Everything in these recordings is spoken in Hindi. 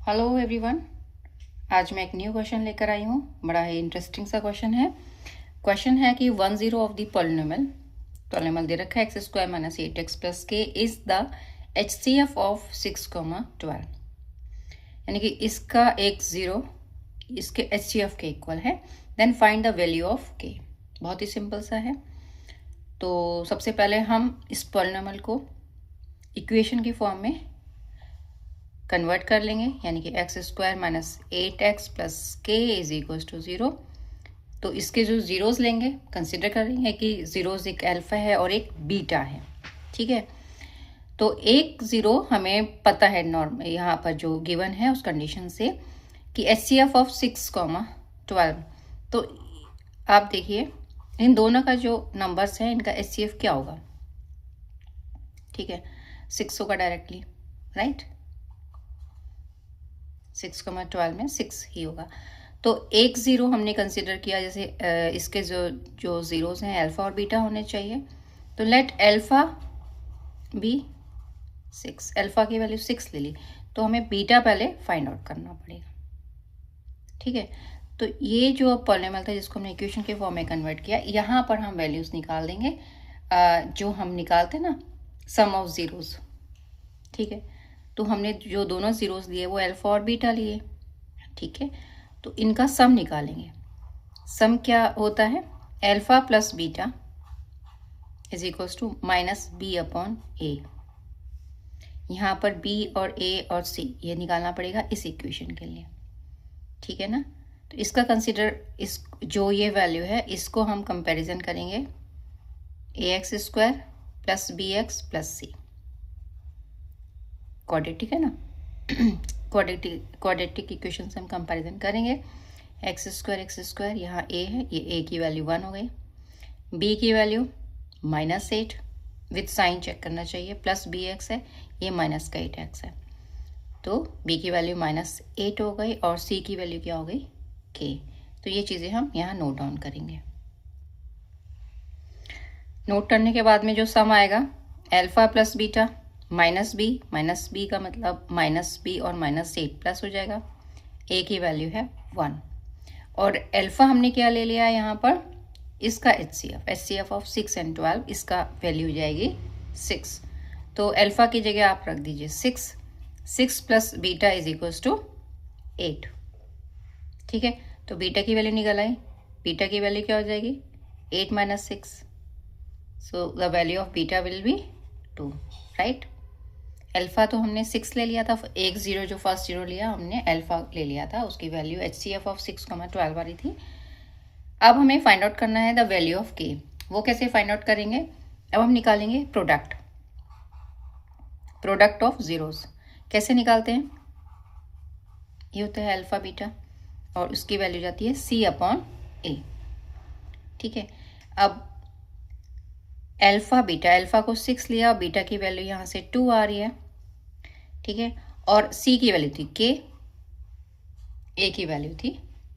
Hello everyone. आज मैं एक न्यू क्वेश्चन लेकर आई हूँ। बड़ा ही इंटरेस्टिंग सा क्वेश्चन है। क्वेश्चन है कि 10 ऑफ द पॉलिनोमियल दे रखा है x square minus 8x plus के इज द HCF ऑफ 6,12। यानी कि इसका एक जीरो इसके HCF के इक्वल है। Then find the value of k. बहुत ही सिंपल सा है। तो सबसे पहले हम इस पॉलिनोमियल को इक्वेशन की फॉर्म में कन्वर्ट कर लेंगे, यानी कि x square minus 8x plus के इज इक्वल टू 0। तो इसके जो जीरोस लेंगे, कंसिडर करेंगे कि जीरोस एक अल्फा है और एक बीटा है। ठीक है, तो एक जीरो हमें पता है नॉर्म यहाँ पर जो गिवन है उस कंडीशन से कि HCF ऑफ 6,12। तो आप देखिए इन दोनों का जो नंबर्स है इनका HCF क्या होगा। ठीक है, 6 होगा डायरेक्टली, राइट। 6,12 में 6 ही होगा। तो एक जीरो हमने कंसिडर किया, जैसे इसके जो जीरोस हैं अल्फा और बीटा होने चाहिए। तो लेट अल्फा बी 6, अल्फा की वैल्यू 6 ले ली, तो हमें बीटा पहले फाइंड आउट करना पड़ेगा। ठीक है, तो ये जो पॉलिनोमियल था जिसको हमने इक्वेशन के फॉर्म में कन्वर्ट किया, यहाँ पर हम वैल्यूज निकाल देंगे जो हम निकालते ना सम ऑफ जीरोस। ठीक है, तो हमने जो दोनों जीरोस लिए वो अल्फा और बीटा लिए। ठीक है, तो इनका सम निकालेंगे। सम क्या होता है, alpha plus beta is equals to minus B upon A. यहाँ पर बी और ए और सी ये निकालना पड़ेगा इस इक्वेशन के लिए। ठीक है ना, तो इसका कंसिडर इस जो ये वैल्यू है इसको हम कंपैरिजन करेंगे ax square plus bx plus C. Quadratic है ना, क्वाड्रेटिक इक्वेशन से हम कंपैरिजन करेंगे। एक्स स्क्वायर यहाँ a है, ये a की वैल्यू 1 हो गई, b की वैल्यू -8 विथ साइन चेक करना चाहिए, प्लस bx है, ये माइनस का 8x है, तो b की वैल्यू -8 हो गई और c की वैल्यू क्या हो गई k। तो ये चीज़ें हम यहाँ नोट डाउन करेंगे। नोट करने के बाद में जो सम आएगा alpha plus beta minus b का मतलब -b और -8 प्लस हो जाएगा, a की वैल्यू है 1 और अल्फा हमने क्या ले लिया है यहाँ पर इसका HCF ऑफ 6 and 12, इसका वैल्यू हो जाएगी 6। तो अल्फा की जगह आप रख दीजिए 6 plus beta is equals to 8। ठीक है, तो बीटा की वैल्यू निकल आई, बीटा की वैल्यू क्या हो जाएगी 8 - 6, so the value of beta will be 2, right. Alpha तो हमने 6 ले लिया था, एक जीरो जो फर्स्ट जीरो लिया हमने अल्फा ले लिया था, उसकी वैल्यू HCF ऑफ 6,12 वाली थी। अब हमें फाइंड आउट करना है द वैल्यू ऑफ के। वो कैसे फाइंड आउट करेंगे, अब हम निकालेंगे प्रोडक्ट ऑफ जीरोस। कैसे निकालते हैं, ये होता है अल्फा बीटा और उसकी वैल्यू जाती है C अपॉन ए। ठीक है, अब अल्फा को 6 लिया और बीटा की वैल्यू यहाँ से 2 आ रही है। ठीक है, और C की वैल्यू थी K, A की वैल्यू थी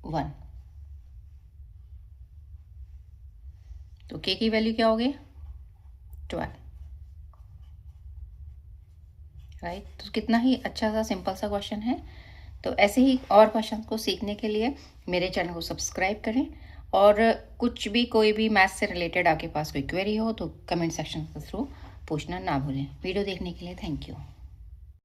1, तो K की वैल्यू क्या हो गई 12, राइट। तो कितना ही अच्छा सा सिंपल सा क्वेश्चन है। तो ऐसे ही और क्वेश्चन को सीखने के लिए मेरे चैनल को सब्सक्राइब करें और कुछ भी कोई भी मैथ्स से रिलेटेड आपके पास कोई क्वेरी हो तो कमेंट सेक्शन के थ्रू पूछना ना भूलें। वीडियो देखने के लिए थैंक यू।